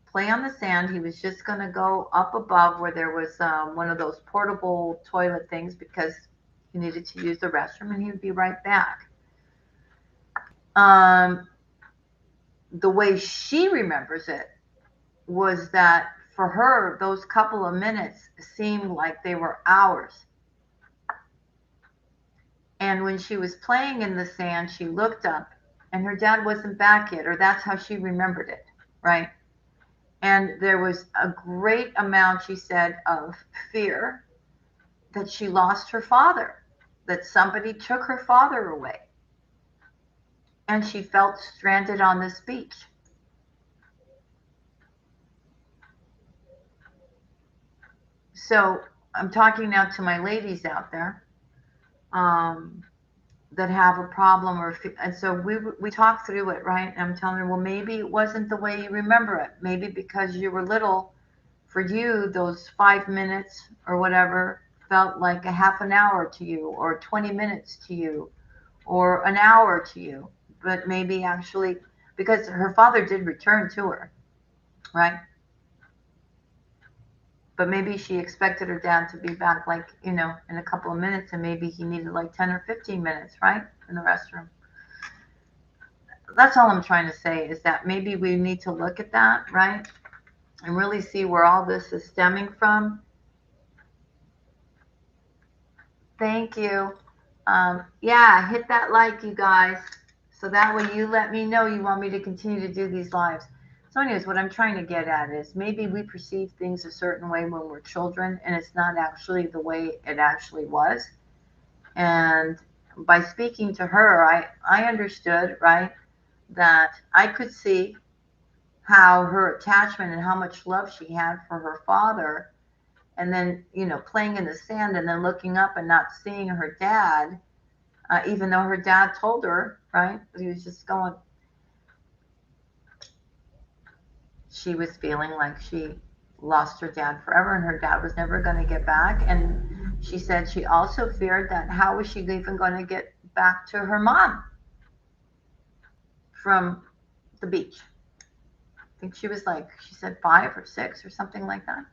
Speaker 1: play on the sand. He was just going to go up above where there was one of those portable toilet things because he needed to use the restroom, and he would be right back. The way she remembers it was that for her, those couple of minutes seemed like they were hours. And when she was playing in the sand, she looked up and her dad wasn't back yet, or that's how she remembered it, right? And there was a great amount, she said, of fear that she lost her father, that somebody took her father away. And she felt stranded on this beach. So I'm talking now to my ladies out there that have a problem, and so we talk through it, right? And I'm telling her, well, maybe it wasn't the way you remember it. Maybe because you were little, for you, those 5 minutes or whatever felt like a half an hour to you, or 20 minutes to you, or an hour to you. But maybe actually, because her father did return to her, right? But maybe she expected her dad to be back like, in a couple of minutes, and maybe he needed like 10 or 15 minutes, right? In the restroom. That's all I'm trying to say, is that maybe we need to look at that, right? And really see where all this is stemming from. Thank you. Yeah, hit that like, you guys. So that way you let me know you want me to continue to do these lives. So anyways, what I'm trying to get at is maybe we perceive things a certain way when we're children, and it's not actually the way it actually was. And by speaking to her, I understood, right, that I could see how her attachment and how much love she had for her father, and then, playing in the sand and then looking up and not seeing her dad, even though her dad told her, right, he was just going, she was feeling like she lost her dad forever and her dad was never going to get back. And She said she also feared that how was she even going to get back to her mom from the beach. I think she was like, she said 5 or 6 or something like that.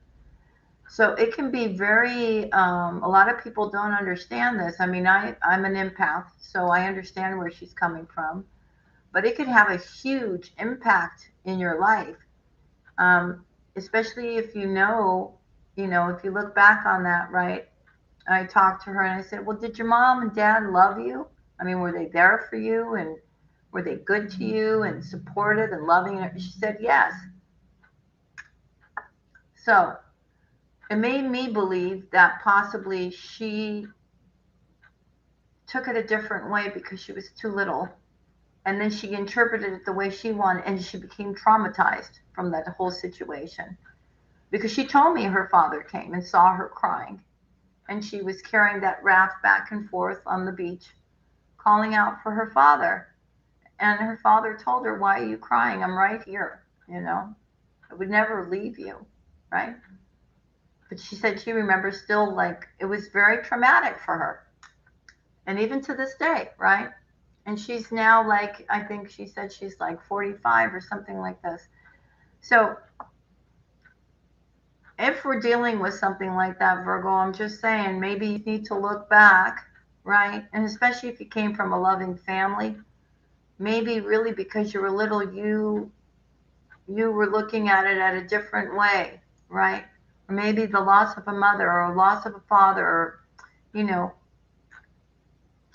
Speaker 1: So it can be very, a lot of people don't understand this. I mean, I'm an empath, so I understand where she's coming from, but it could have a huge impact in your life, especially if you know, if you look back on that, right? I talked to her and I said, well, did your mom and dad love you? I mean, were they there for you, and were they good to you and supportive and loving? And she said, yes. So it made me believe that possibly she took it a different way because she was too little. And then she interpreted it the way she wanted, and she became traumatized from that whole situation. Because she told me her father came and saw her crying. And she was carrying that raft back and forth on the beach, calling out for her father. And her father told her, why are you crying? I'm right here. I would never leave you, right? But she said she remembers still, like, it was very traumatic for her. And even to this day, right? And she's now, like, I think she said she's like 45 or something like this. So if we're dealing with something like that, Virgo, I'm just saying, maybe you need to look back, right? And especially if you came from a loving family, maybe really because you were little, you were looking at it at a different way, right? Or maybe the loss of a mother or a loss of a father, or,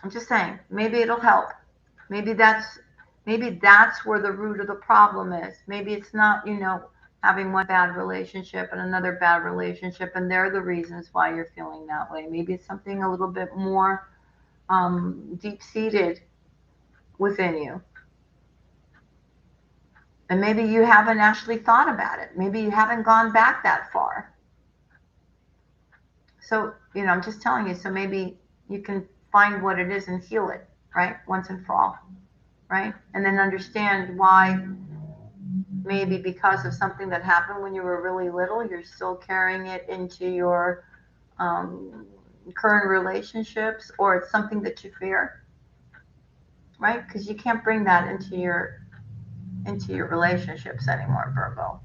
Speaker 1: I'm just saying, maybe it'll help. Maybe that's where the root of the problem is. Maybe it's not, having one bad relationship and another bad relationship, and they're the reasons why you're feeling that way. Maybe it's something a little bit more deep-seated within you. And maybe you haven't actually thought about it. Maybe you haven't gone back that far. So, I'm just telling you, so maybe you can find what it is and heal it, right? Once and for all, right? And then understand why maybe because of something that happened when you were really little, you're still carrying it into your current relationships, or it's something that you fear, right? Because you can't bring that into your relationships anymore, Virgo.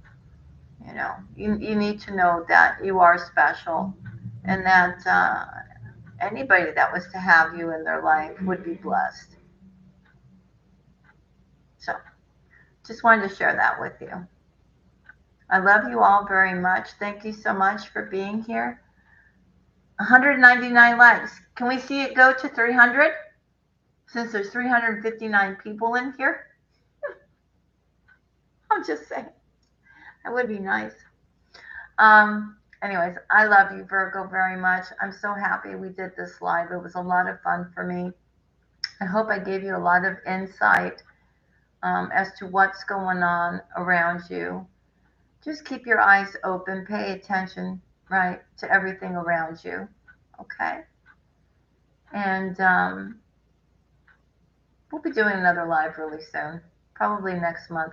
Speaker 1: You need to know that you are special, and that anybody that was to have you in their life would be blessed. So just wanted to share that with you. I love you all very much. Thank you so much for being here. 199 likes. Can we see it go to 300? Since there's 359 people in here. I'm just saying. That would be nice. Anyways, I love you, Virgo, very much. I'm so happy we did this live. It was a lot of fun for me. I hope I gave you a lot of insight as to what's going on around you. Just keep your eyes open. Pay attention, right, to everything around you. Okay? And we'll be doing another live really soon, probably next month.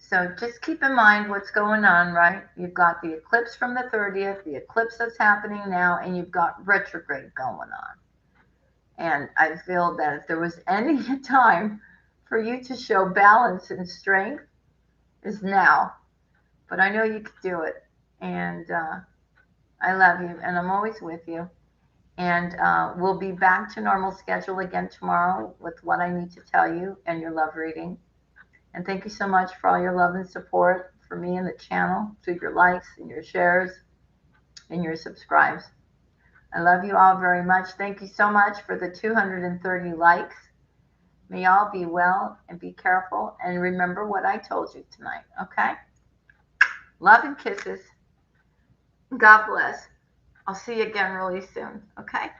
Speaker 1: So just keep in mind what's going on, right? You've got the eclipse from the 30th, the eclipse that's happening now, and you've got retrograde going on. And I feel that if there was any time for you to show balance and strength, is now. But I know you can do it. And I love you, and I'm always with you. And we'll be back to normal schedule again tomorrow with what I need to tell you and your love reading. And thank you so much for all your love and support for me and the channel, through your likes and your shares and your subscribes. I love you all very much. Thank you so much for the 230 likes. May all be well and be careful. And remember what I told you tonight, okay? Love and kisses. God bless. I'll see you again really soon, okay?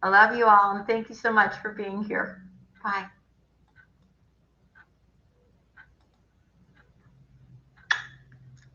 Speaker 1: I love you all, and thank you so much for being here. Bye.